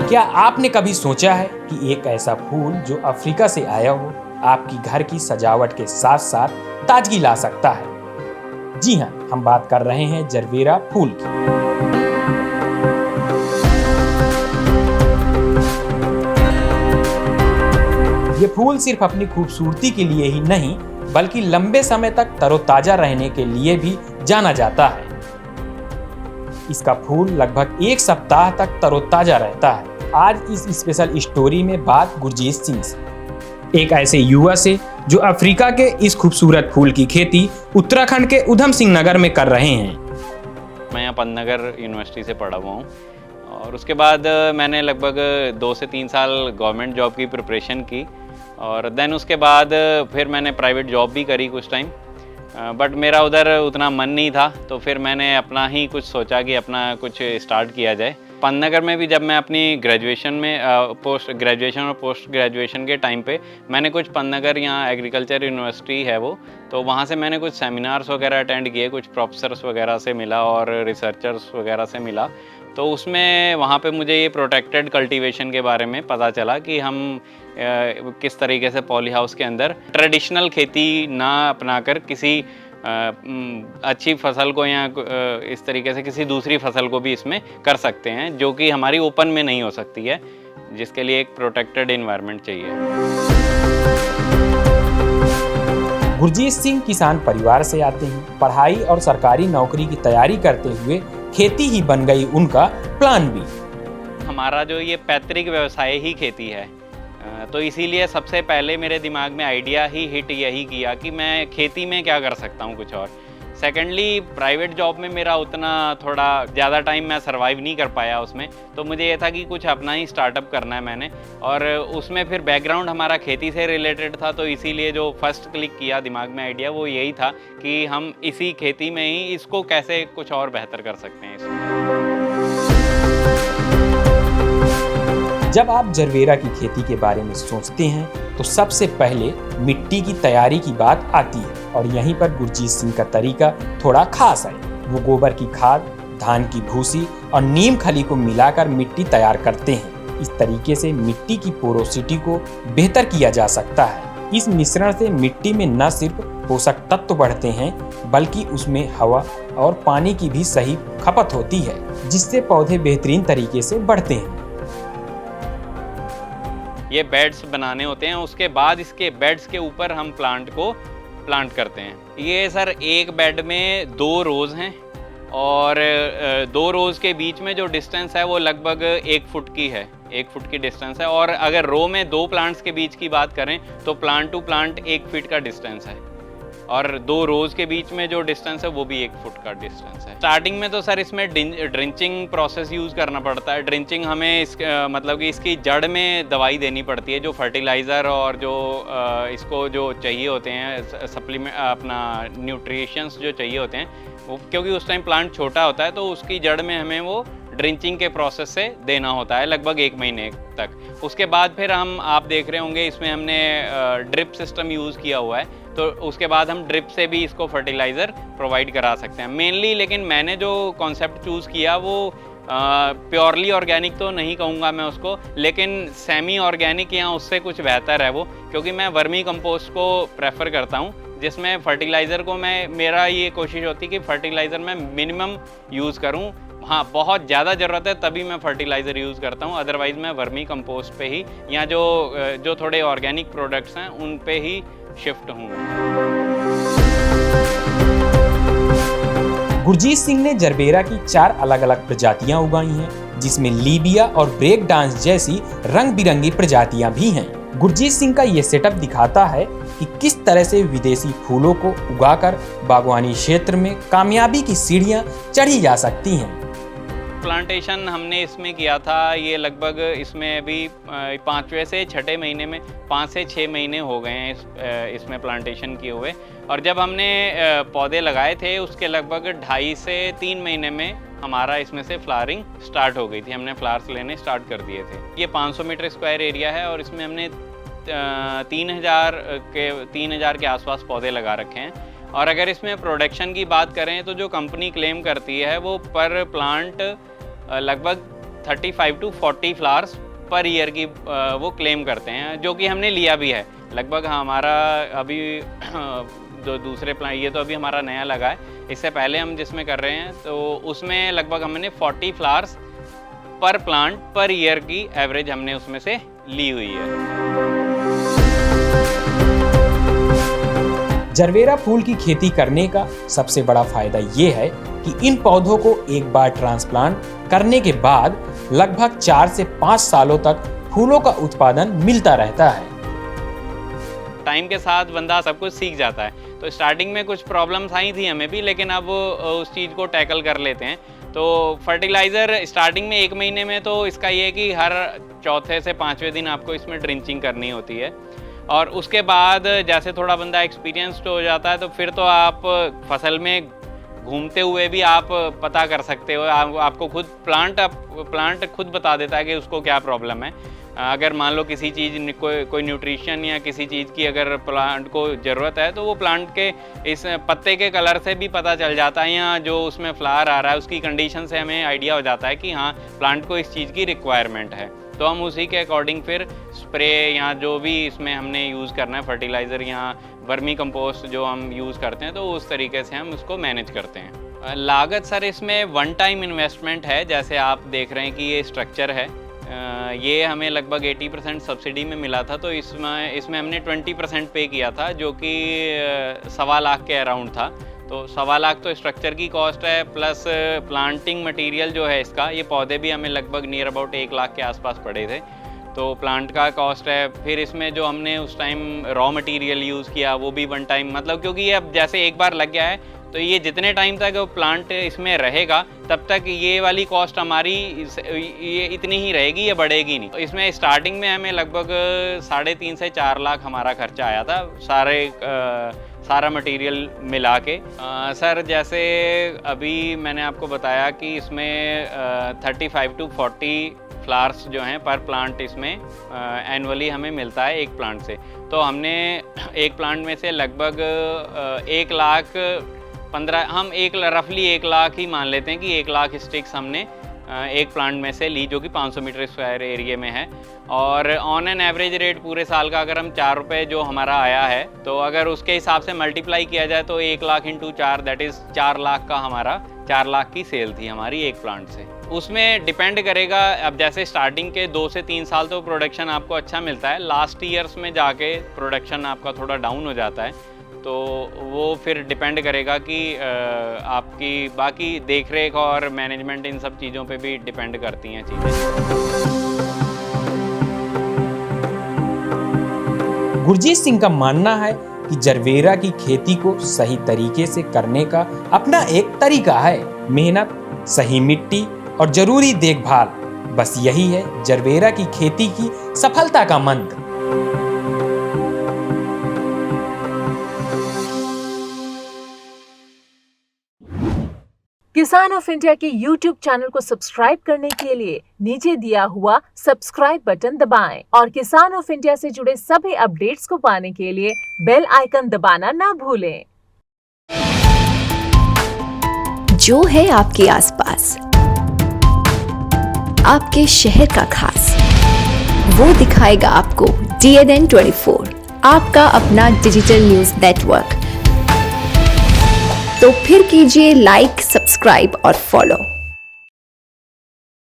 क्या आपने कभी सोचा है कि एक ऐसा फूल जो अफ्रीका से आया हो आपकी घर की सजावट के साथ साथ ताजगी ला सकता है? जी हाँ, हम बात कर रहे हैं जरबेरा फूल की। ये फूल सिर्फ अपनी खूबसूरती के लिए ही नहीं बल्कि लंबे समय तक तरोताजा रहने के लिए भी जाना जाता है। इसका फूल लगभग एक सप्ताह तक तरोताजा रहता है। आज इस स्पेशल स्टोरी में बात गुरजीत सिंह से, एक ऐसे युवा से जो अफ्रीका के इस खूबसूरत फूल की खेती उत्तराखंड के उधम सिंह नगर में कर रहे हैं। मैं यहाँ पंतनगर यूनिवर्सिटी से पढ़ा हुआ हूँ और उसके बाद मैंने लगभग 2 से 3 साल गवर्नमेंट जॉब की प्रिपरेशन की और देन उसके बाद फिर मैंने प्राइवेट जॉब भी करी कुछ टाइम, बट मेरा उधर उतना मन नहीं था, तो फिर मैंने अपना ही कुछ सोचा कि अपना कुछ स्टार्ट किया जाए। पंतनगर में भी जब मैं अपनी ग्रेजुएशन में पोस्ट ग्रेजुएशन और पोस्ट ग्रेजुएशन के टाइम पे मैंने कुछ पंतनगर यहाँ एग्रीकल्चर यूनिवर्सिटी है वो, तो वहाँ से मैंने कुछ सेमिनार्स वगैरह अटेंड किए, कुछ प्रोफेसर्स वगैरह से मिला और रिसर्चर्स वगैरह से मिला। तो उसमें वहाँ पे मुझे ये प्रोटेक्टेड कल्टीवेशन के बारे में पता चला कि हम किस तरीके से पॉली हाउस के अंदर ट्रेडिशनल खेती ना अपनाकर किसी अच्छी फसल को या इस तरीके से किसी दूसरी फसल को भी इसमें कर सकते हैं, जो कि हमारी ओपन में नहीं हो सकती है, जिसके लिए एक प्रोटेक्टेड एनवायरनमेंट चाहिए। गुरजीत सिंह किसान परिवार से आते हैं। पढ़ाई और सरकारी नौकरी की तैयारी करते हुए खेती ही बन गई उनका प्लान भी। हमारा जो ये पैतृक व्यवसाय ही खेती है, तो इसीलिए सबसे पहले मेरे दिमाग में आइडिया ही हिट यही किया कि मैं खेती में क्या कर सकता हूँ कुछ और। सेकेंडली प्राइवेट जॉब में मेरा उतना थोड़ा ज़्यादा टाइम मैं सर्वाइव नहीं कर पाया उसमें, तो मुझे ये था कि कुछ अपना ही स्टार्टअप करना है मैंने, और उसमें फिर बैकग्राउंड हमारा खेती से रिलेटेड था, तो इसीलिए जो फर्स्ट क्लिक किया दिमाग में आइडिया वो यही था कि हम इसी खेती में ही इसको कैसे कुछ और बेहतर कर सकते हैं इसमें। जब आप जरबेरा की खेती के बारे में सोचते हैं तो सबसे पहले मिट्टी की तैयारी की बात आती है, और यहीं पर गुरजीत सिंह का तरीका थोड़ा खास है। वो गोबर की खाद, धान की भूसी और नीम खली को मिलाकर मिट्टी तैयार करते हैं। इस तरीके से मिट्टी की पोरोसिटी को बेहतर किया जा सकता है। इस मिश्रण से मिट्टी में न सिर्फ पोषक तत्व बढ़ते हैं बल्कि उसमें हवा और पानी की भी सही खपत होती है, जिससे पौधे बेहतरीन तरीके से बढ़ते हैं। ये बेड्स बनाने होते हैं, उसके बाद इसके बेड्स के ऊपर हम प्लांट को प्लांट करते हैं। ये सर एक बेड में 2 रोज़ हैं और 2 रोज़ के बीच में जो डिस्टेंस है वो लगभग 1 फुट की है, 1 फुट की डिस्टेंस है। और अगर रो में 2 प्लांट्स के बीच की बात करें तो प्लांट टू प्लांट 1 फीट का डिस्टेंस है, और 2 रोज़ के बीच में जो डिस्टेंस है वो भी 1 फुट का डिस्टेंस है। स्टार्टिंग में तो सर इसमें ड्रिंचिंग प्रोसेस यूज़ करना पड़ता है। ड्रिंचिंग हमें मतलब कि इसकी जड़ में दवाई देनी पड़ती है, जो फर्टिलाइज़र और जो इसको जो चाहिए होते हैं सप्लीमेंट, अपना न्यूट्रिशंस जो चाहिए होते हैं वो, क्योंकि उस टाइम प्लांट छोटा होता है तो उसकी जड़ में हमें वो ड्रिंचिंग के प्रोसेस से देना होता है लगभग 1 महीने तक। उसके बाद फिर आप देख रहे होंगे इसमें हमने ड्रिप सिस्टम यूज़ किया हुआ है, तो उसके बाद हम ड्रिप से भी इसको फर्टिलाइज़र प्रोवाइड करा सकते हैं मेनली। लेकिन मैंने जो कॉन्सेप्ट चूज़ किया वो प्योरली ऑर्गेनिक तो नहीं कहूँगा मैं उसको, लेकिन सेमी ऑर्गेनिक या उससे कुछ बेहतर है वो, क्योंकि मैं वर्मी कंपोस्ट को प्रेफर करता हूँ, जिसमें फर्टिलाइज़र को मेरा ये कोशिश होती है कि फर्टिलाइज़र मैं मिनिमम यूज़ करूँ। हाँ, बहुत ज़्यादा ज़रूरत है तभी मैं फर्टिलाइज़र यूज़ करता हूँ, अदरवाइज़ मैं वर्मी कंपोस्ट पे ही या जो थोड़े ऑर्गेनिक प्रोडक्ट्स हैं उन पे ही शिफ्ट हूँ। गुरजीत सिंह ने जरबेरा की 4 अलग अलग प्रजातियां उगाई हैं, जिसमें लीबिया और ब्रेक डांस जैसी रंग बिरंगी प्रजातियां भी हैं। गुरजीत सिंह का ये सेटअप दिखाता है कि किस तरह से विदेशी फूलों को उगाकर बागवानी क्षेत्र में कामयाबी की सीढ़ियां चढ़ी जा सकती हैं। प्लांटेशन हमने इसमें किया था, ये लगभग इसमें अभी 5वें से 6ठे महीने में 5 से 6 महीने हो गए हैं इसमें प्लांटेशन किए हुए। और जब हमने पौधे लगाए थे उसके लगभग 2.5 से 3 महीने में हमारा इसमें से फ्लावरिंग स्टार्ट हो गई थी, हमने फ्लावर्स लेने स्टार्ट कर दिए थे। ये 500 मीटर स्क्वायर एरिया है और इसमें हमने 3,000 के आसपास पौधे लगा रखे हैं। और अगर इसमें प्रोडक्शन की बात करें तो जो कंपनी क्लेम करती है वो पर प्लांट लगभग 35 to 40 फ्लावर्स पर ईयर की वो क्लेम करते हैं, जो कि हमने लिया भी है। लगभग हमारा अभी जो दूसरे प्लांट, ये तो अभी हमारा नया लगा है, इससे पहले हम जिसमें कर रहे हैं तो उसमें लगभग हमने 40 फ्लावर्स पर प्लांट पर ईयर की एवरेज हमने उसमें से ली हुई है। जरबेरा फूल की खेती करने का सबसे बड़ा फायदा ये है कि इन पौधों को एक बार ट्रांसप्लांट करने के बाद लगभग 4 से 5 सालों तक फूलों का उत्पादन मिलता रहता है। टाइम के साथ बंदा सब कुछ सीख जाता है। तो स्टार्टिंग में कुछ प्रॉब्लम्स आई थी हमें भी, लेकिन अब उस चीज़ को टैकल कर लेते हैं। तो फर्टिलाइज़र स्टार्टिंग में 1 महीने में तो इसका ये है कि हर चौथे से 5वें दिन आपको इसमें ड्रिंचिंग करनी होती है। और उसके बाद जैसे थोड़ा बंदा एक्सपीरियंस्ड हो जाता है तो फिर तो आप फसल में घूमते हुए भी आप पता कर सकते हो। आपको खुद प्लांट खुद बता देता है कि उसको क्या प्रॉब्लम है। अगर मान लो किसी चीज़ कोई न्यूट्रिशन या किसी चीज़ की अगर प्लांट को ज़रूरत है तो वो प्लांट के इस पत्ते के कलर से भी पता चल जाता है, या जो उसमें फ्लावर आ रहा है उसकी कंडीशन से हमें आइडिया हो जाता है कि हाँ प्लांट को इस चीज़ की रिक्वायरमेंट है। तो हम उसी के अकॉर्डिंग फिर स्प्रे या जो भी इसमें हमने यूज़ करना है फर्टिलाइज़र या वर्मी कंपोस्ट जो हम यूज़ करते हैं, तो उस तरीके से हम उसको मैनेज करते हैं। लागत सर इसमें 1 टाइम इन्वेस्टमेंट है। जैसे आप देख रहे हैं कि ये स्ट्रक्चर है, ये हमें लगभग 80% सब्सिडी में मिला था, तो इसमें हमने 20% पे किया था, जो कि 1.25 लाख के अराउंड था। तो 1.25 लाख तो स्ट्रक्चर की कॉस्ट है, प्लस प्लांटिंग मटेरियल जो है इसका, ये पौधे भी हमें लगभग नियर अबाउट 1 लाख के आसपास पड़े थे, तो प्लांट का कॉस्ट है। फिर इसमें जो हमने उस टाइम रॉ मटेरियल यूज़ किया वो भी 1 टाइम, मतलब क्योंकि ये अब जैसे एक बार लग गया है तो ये जितने टाइम तक वो प्लांट इसमें रहेगा तब तक ये वाली कॉस्ट हमारी ये इतनी ही रहेगी, ये बढ़ेगी नहीं। इसमें स्टार्टिंग में हमें लगभग 3.5 से 4 लाख हमारा खर्चा आया था सारा मटेरियल मिला के। सर जैसे अभी मैंने आपको बताया कि इसमें 35 to 40 फ्लावर्स जो हैं पर प्लांट इसमें एनुअली हमें मिलता है एक प्लांट से। तो हमने एक प्लांट में से लगभग 1,15,000 हम रफली 1 लाख ही मान लेते हैं कि 1 लाख स्टिक्स हमने एक प्लांट में से ली, जो कि 500 मीटर स्क्वायर एरिया में है। और ऑन एन एवरेज रेट पूरे साल का अगर हम 4 रुपये जो हमारा आया है, तो अगर उसके हिसाब से मल्टीप्लाई किया जाए तो 1 lakh into 4 that is 4 lakh का हमारा 4 लाख की सेल थी हमारी एक प्लांट से। उसमें डिपेंड करेगा, अब जैसे स्टार्टिंग के 2 से 3 साल तो प्रोडक्शन आपको अच्छा मिलता है, लास्ट ईयर्स में जाके प्रोडक्शन आपका थोड़ा डाउन हो जाता है। तो वो फिर डिपेंड करेगा कि आपकी बाकी देखरेख और मैनेजमेंट इन सब चीज़ों पे भी डिपेंड करती हैं चीज़ें। गुरजीत सिंह का मानना है कि जरबेरा की खेती को सही तरीके से करने का अपना एक तरीका है, मेहनत, सही मिट्टी और जरूरी देखभाल। बस यही है जरबेरा की खेती की सफलता का मंत्र। किसान ऑफ इंडिया के YouTube चैनल को सब्सक्राइब करने के लिए नीचे दिया हुआ सब्सक्राइब बटन दबाएं और किसान ऑफ इंडिया से जुड़े सभी अपडेट्स को पाने के लिए बेल आइकन दबाना ना भूलें। जो है आपके आसपास, आपके शहर का खास, वो दिखाएगा आपको DNN 24, आपका अपना डिजिटल न्यूज नेटवर्क। तो फिर कीजिए लाइक, सब्सक्राइब और फॉलो।